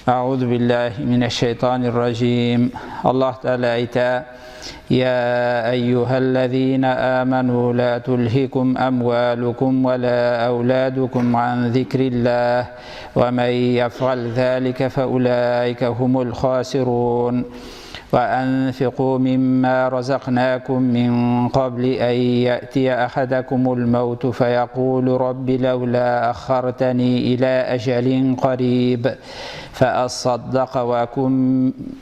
Euzu billahi mineşşeytanirracim. Allah Teala ayta: Ya eyyühellezine amenu la tulhikum emvalukum ve la evladukum an zikrillah ve men yef'al zalike fe ulaike humul khasirun. وأنفقوا مما رزقناكم من قبل أن يأتي أحدكم الموت فيقول رب لولا أخرتني إلى أجل قريب فأصدق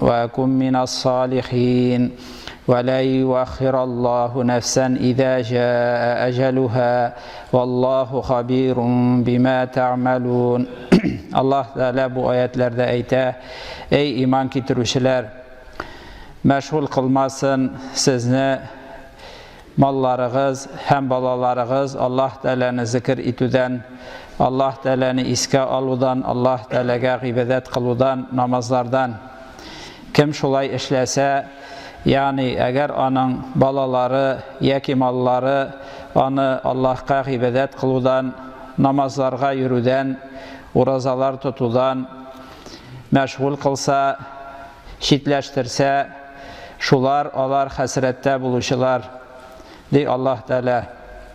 وأكن من الصالحين ولن يؤخر الله نفسا إذا جاء أجلها والله خبير بما تعملون. Allah Teala bu ayetlerde ayta: Ey iman getirişler, məşğul qılmasın sizni mallarınız, həm balalarınız Allah Teala'nı zikr etüdən, Allah Teala'nı iskə aludan, Allah Teala'ga qibadət qılıdan, namazlardan. Kim şulay işləsə, yani əgər onun balaları, yəki malları onu Allah'a qibadət qılıdan, namazlarga yürüdən, urazalar tutudan məşğul qılsa, şitləşdirsə, şular olar həsrətdə buluşular, dey Allah Teala.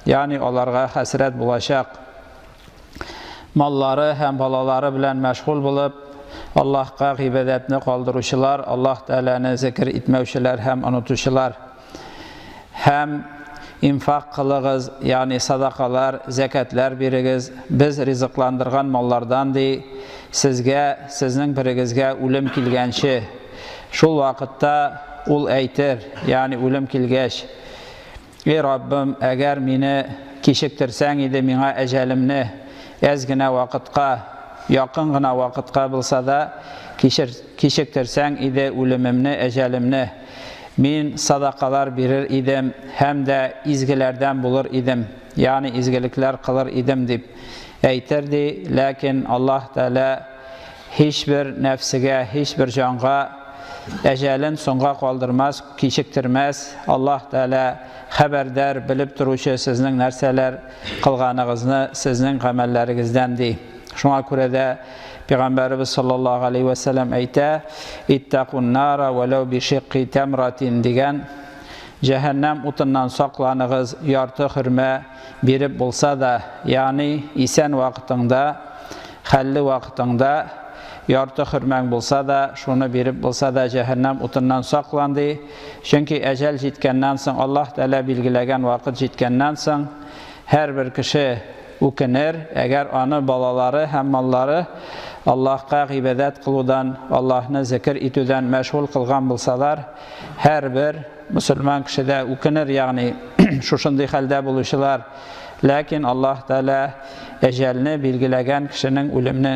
Yani onlarga həsrət bulaşaq. Malları, həm balaları bilən məşğul bulub, Allah'a qibadətini qaldırışılar, Allah Teala'nı zikr etməvşilər, həm unutuşular. Həm infaq qılığız, yani sadaqalar, zəkətlər birigiz, biz rizıqlandırğan mallardan dey, sizning birigizgə ölüm kilgənçi. Şul vaqtda ul aytir, yani ölüm kilgəş: Ey Rabbim, əgər meni keşiktirsən idi mənə əcəlimni, əzgina vaqtqa, yaxın gına vaqtqa bilsa da keşiktirsən idi ölümümni, əcəlimni, men sadaqalar verir idim, həm də izgilərdən bulur idim, yani izgiliklər qılır idim deyib aytirdi. Lakin Allah Teala heç bir nəfsigə, heç bir canğa əcəlin sonğa qaldırmaz, keşiktirməz. Allah Teala xəbərdar, bilib duruşu sizning nərsələr qılğanınızı, sizning əməllərinizdən. Şuna görə də Peyğəmbərimiz sallallahu aleyhi və səlləm ayta: İttaqun nara vələv bi şiqqi təmratin degan, cəhənnəm otundan saqlanığız, yartı xürmə berib bolsa da, yani isen vaqtında, xəlli vaqtında yartı xürməng bolsa da, şunu berib bolsa da cəhənnəm otundan saqlandı. Çünki əcəl jitkəndən soң, Allah Teala bilgiləgən vaqt jitkəndən soң, hər bir kişi ukinir, əgər onu balaları, həm malları Allah'a qibadət qılıdan, Allah'ını zikr etüdən məşğul qılğan bulsalar, hər bir Müslüman kişi də ukinir, yani şuşunday xəldə buluşular. Lakin Allah Teala əcəlini bilgiləgən kişinin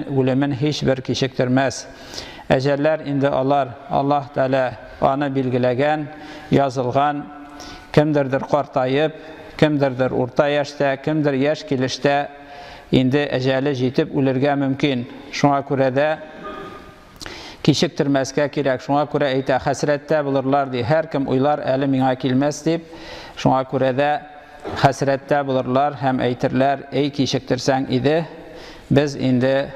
ölümün heç bir keşiktirməz. Əcəllər indi olar, Allah Teala onu bilgiləgən, yazılğan, kimdirdir qartayıb, kimdirdir orta yaşda, kimdir yaş kilişdə, indi əcəli jetib ölürgə mümkün. Şuna görə də keşiktirməzkə kirək. Şuna görə ayta: Həsrətdə bulurlar deyib. Hər kim uylar, əli mənə kilməz deyib. Şuna görə də həsrətdə bulurlar, həm aytirlər: Ey keşiktirsən idi, biz indi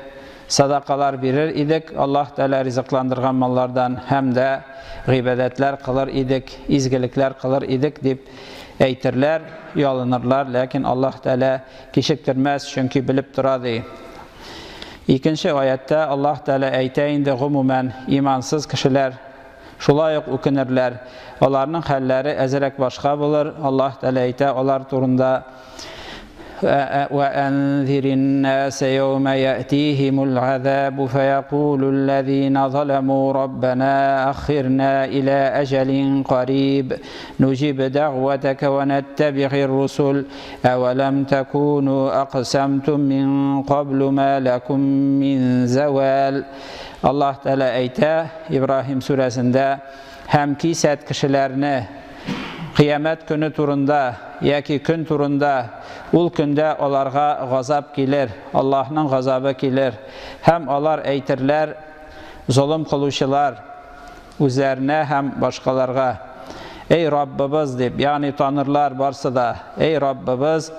sadaqalar verir idik, Allah Teala rizıqlandırğan mallardan, həm də qibadətlər qılır idik, izgiliklər qılır idik deyib aytirlər, yalınırlar. Lakin Allah Teala keşiktirməz, çünki bilib duradı. İkinci ayette Allah Teala ayta: indi gümumən imansız kişilər şulayıq ukinirlər, onların həlləri əzərək başqa bulur. Allah Teala ayta onlar turunda: وَأَنذِرِ النَّاسَ يَوْمَ يَأْتِيهِمُ الْعَذَابُ فَيَقُولُ الَّذِينَ ظَلَمُوا رَبَّنَا أَخِّرْنَا إِلَى أَجَلٍ قَرِيبٍ نُجِبْ دَعْوَتَكَ وَنَتَّبِعِ الرُّسُلَ أَوَلَمْ تَكُونُوا أَقْسَمْتُمْ مِنْ قَبْلُ مَا لَكُمْ مِنْ زَوَالٍ. Allah Teala ayta İbrahim suresinde: hem ki sət kişilərini qiyamət günü turunda, yəki gün turunda, ul gündə onlarga gazab gelir, Allah'ın gazabı gelir. Hem onlar aytirlər, zulüm qılışılar üzərinə, hem başqalarga: Ey Rabbimiz deyib, yani tanırlar varsa da: Ey Rabbimiz,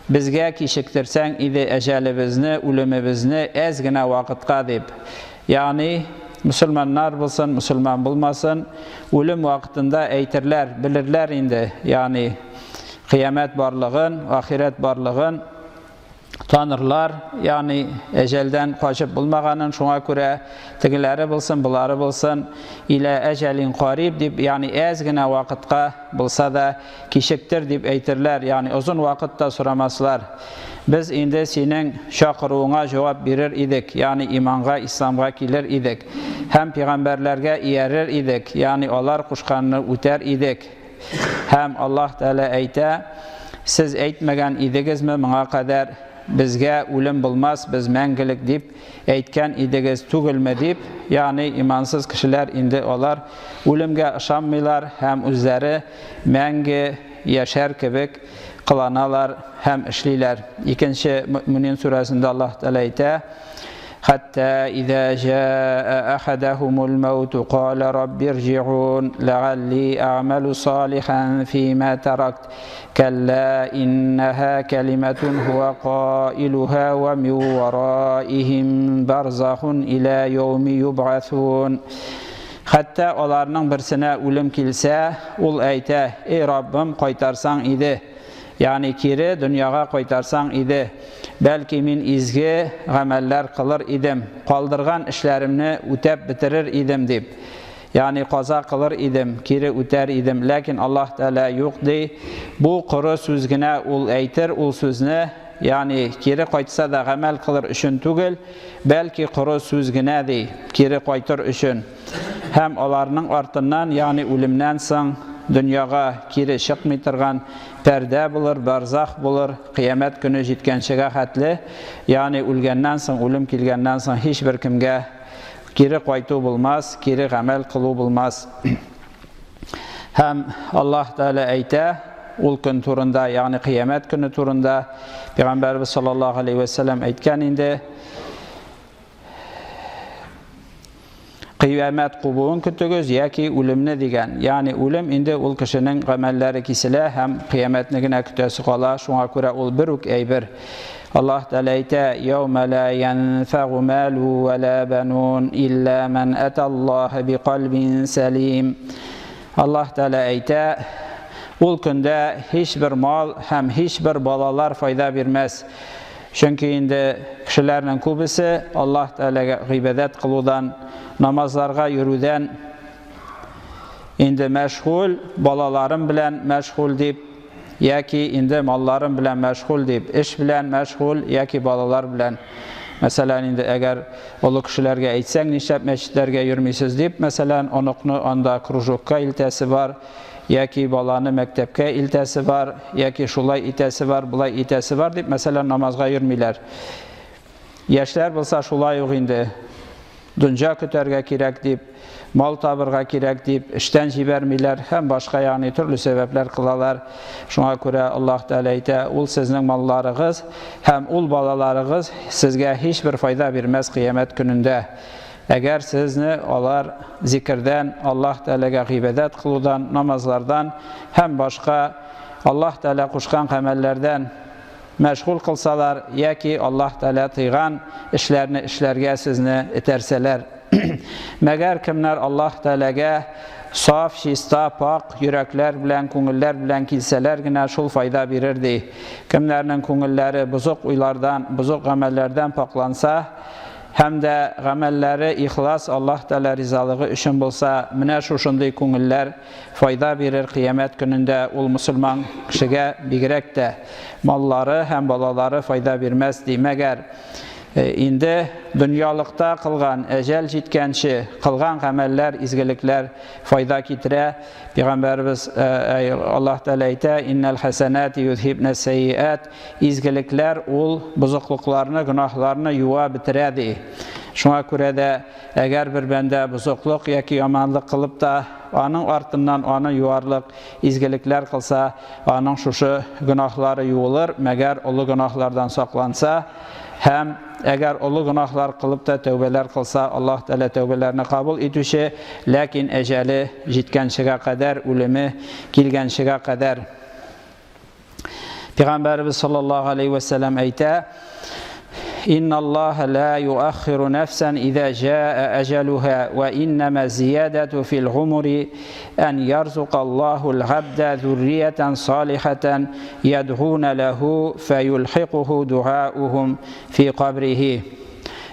bizge keşiktirsen idi ecəlimizni, ölümimizni ezgine vakitqa deyib. Yani Müslümanlar bulsun, Müslüman bulmasın, ölüm vaktinde eytirler, bilirler indi. Yani kıyamet barlığın, ahiret barlığın tanırlar. Yani ecelden kaçıp bulmağanın, şuna göre tigileri bulsun, buları bulsun, ile ecelin qarib dip, yani ezgine vakitka bulsa da kişiktir dip eytirler. Yani uzun vakitte soramazlar. Biz indi senin şakırığına cevap verir idik. Yani imanga, İslamga gelir idik. Hem peygamberlerge iyerir idik. Yani onlar kuşkanını üter idik. Hem Allah Teala eyte, siz eytmegen idigizmi bana kadar bizge ölüm bulmaz, biz mengilik deyip eytken idigiz tügülme deyip, yani imansız kişiler indi olar ölümge ışanmıyorlar, hem üzeri mengi yaşar kibik kılanalar, hem işliler. İkinci Müminin suresinde Allah Teala eyte, hatta iza jaa ahadahumul mautu qala rabbi irji'un la'alli a'malu salihan fima tarakt kalla innaha kelimetun huwa qailuha ve min waraihim barzahun ila yawmi yub'athun. Hatta onlarning birsine ölüm kilse, ul ayta, ey Rabbim qaytarsan idi. Yani kiri dünyaya qaytarsan idi. Belki min izgi ameller kılır idim. Kaldırgan işlerimni ütep bitirir idim deyip. Yani kaza kılır idim, kiri üter idim. Lakin Allah Teala yok dey. Bu kuru sözgüne ul eytir, ul sözünü yani kiri qaytsa da amel kılır üçün tügül. Belki kuru sözgüne dey, kiri qaytır üçün. Hem onlarının artından yani ölümden soň dünyaya kiri çıkmay turgan perde bulur, barzah bulur, kıyamet günü jitkençige hatli. Yani ölgenden soň, ölüm kilgenden soň hiç bir kimge kiri qaytu bulmaz, kiri amel kılu bulmaz. Hem Allah Teala eyte, ul gün turunda yani kıyamet günü turunda Peygamberimiz sallallahu aleyhi ve sellem eytken indi. Kıyamet kubuğun kütügüz yaki ölümne digen. Yani ölüm indi ul kişinin amelleri kisile hem kıyametine kütüsü kala. Şuna göre ul biruk eybir. Allah Teala eyte yevme la yenfe'u malu ve la benun illa men etallaha bi kalbin selim. Allah Teala eyte ul günde hiçbir mal hem hiçbir balalar fayda vermez. Çünkü indi kişilerin kubisi Allah Teala'ya gıybet kılıdan, namazlarga yürüden indi meşgul, balalarım bilen meşgul deyip, yaki indi mallarım bilen meşgul deyip, iş bilen meşgul, yaki balalar bilen. Mesela indi eğer olu kişilerge eytsen nişep meçitlerge yürmeysiz deyip, mesela onuknu onda krujokka iltesi var, yaki balanı mektepke iltesi var, yaki şulay itesi var, bulay itesi var deyip, mesela namazga yürmeyler. Yaşlar bulsa şulay yok indi. Dünca küterge kirek deyip, mal tabırga kirek deyip, işten jibermiler, hem başka yani türlü sebepler kılalar. Şuna göre Allah Teala eyte, ul sizin mallarınız, hem ul balalarınız sizge hiçbir fayda vermez kıyamet gününde. Eğer sizni olar zikirden, Allah Teala'ga gıybedet kılıdan, namazlardan, hem başka Allah Teala kuşkan amellerden meşgul kılsalar, ya ki Allah Teala tıygan işlerini işlerge sizni iterseler. Meğer kimler Allah Teala'ga saf, şista, pak, yürekler bilen, köngüller bilen kilseler yine şul fayda verirdi. Kimlerinin köngülleri bozuk uylardan, bozuk amellerden paklansa, hem de amelleri ihlas Allah Teala rizalığı üçün bulsa, mine şuşunday köngüller fayda verir kıyamet gününde ul Müslüman kişiye bigirek de malları hem balaları fayda vermez demeger. İndi dünyalıkta kılgan, ecel jitkençi, kılgan ameller, izgilikler fayda kitire. Peygamberimiz Allah Teala eyte, innel hasenati yuzhibne seyyiat, izgilikler ul buzukluklarını, günahlarını yuva bitiredi. Şuna göre de eğer bir bende buzukluk yaki yamanlık kılıp da onun artından onun yuvarlık izgilikler kılsa, onun şuşu günahları yuulur, meğer ulu günahlardan saklansa, hem eğer ulu günahlar kılıp da tövbeler kılsa Allah Teala tövbelerini kabul etüşü, lakin eceli jitkençige kadar, ölümü kilgençige kadar. Peygamberimiz sallallahu aleyhi ve sellem eyte, إن الله لا يؤخر نفسا إذا جاء أجلها وإنما الزيادة في العمر أن يرزق الله العبد ذرية صالحة يدعون له فيلحقه دعاؤهم في قبره.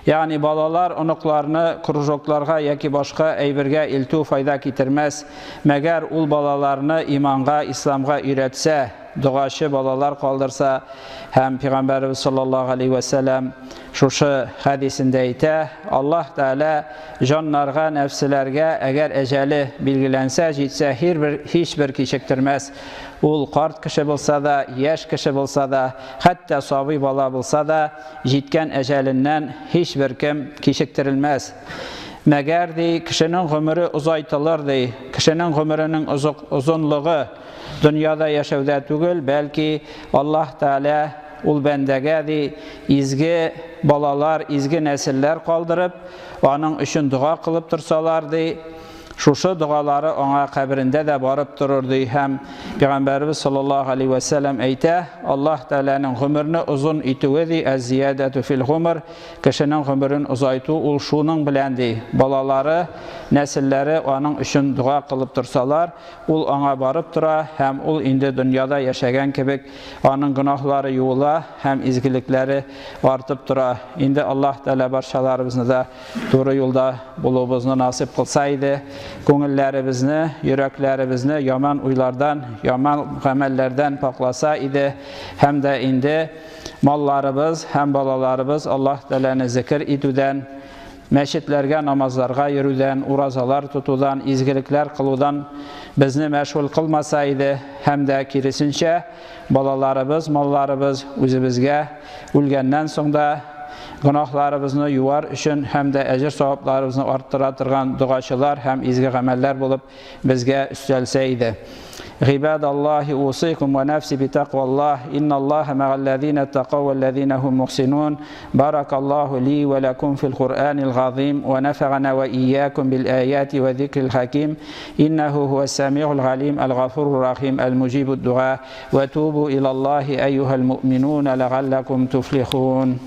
Yani balalar onuqlarını krujoklarga yoki boshqa ayberga iltu fayda keltirmas. Magar ul balalarni imonga, islomga o'rgatsa, duochi balalar qoldirsa, ham payg'ambarimiz sollallohu alayhi vasallam shu hadisinde ayta, Alloh taala jonlarga, nafslarga agar ajali belgilansa, jetsa hech bir kechiktirmas. Ul qart kishi bo'lsa da, yosh kishi bo'lsa da, hatto sobiy bola bo'lsa da, jetgan ajalindan hech bir kim kechiktirilmas. Magardi kishining umri uzaytilardi, kishining umrining uzunligi dunyoda yashashda tugul, balki Alloh taala ul bandaga izgi balalar, izgi nasllar qoldirib, onun uchun duo qilib tursalardi. Şuşu duaları ona kabrinde de barıp dururdu. Hem Peygamberimiz sallallahu aleyhi ve sellem ayta, Allah Teala'nın ömrünü uzun ituwedi, az-ziyadetu fil umr, kişinin ömrünün uzaytu ul şunun bilendi. Balaları, nesilleri onun üçün dua kılıp dursalar, ul ona barıp dura, hem ul indi dünyada yaşayan kebek onun günahları yuğula, hem izgilikleri artıp dura. İndi Allah Teala barşalarımızı da doğru yolda bulubuzunu nasip kılsaydı, ko'ngillarimizni, yuraklarimizni yomon o'ylardan, yomon amallardan poklasa edi, hamda endi mollarimiz, ham bolalarimiz Alloh taolani zikr etuvdan, masjidlarga, namozlarga yuruvdan, urozalar tutuvdan, izgiliklar qiluvdan bizni mashg'ul qilmasa edi, hamda kirisincha bolalarimiz, mollarimiz o'zimizga o'lgandan so'ngda günahlarımızı yuvar üçün hem de ecir savaplarımızı arttıratan duaçılar hem izgi ameller bulup bizge üstelseydi. Ibadallahi usikum ve nefsi bi taqvallah. İnnallaha ma'allezine taqav vellezine hum muhsinun. Barakallahu li ve lekum fil Kur'anil azim ve nefa'ana ve iyyakum bil ayati ve zikril hakim. İnnehu huves sami'ul alim el gafurur rahim el mucibud dua ve tubu ilallahi eyyuhel mu'minun legallakum tuflihun.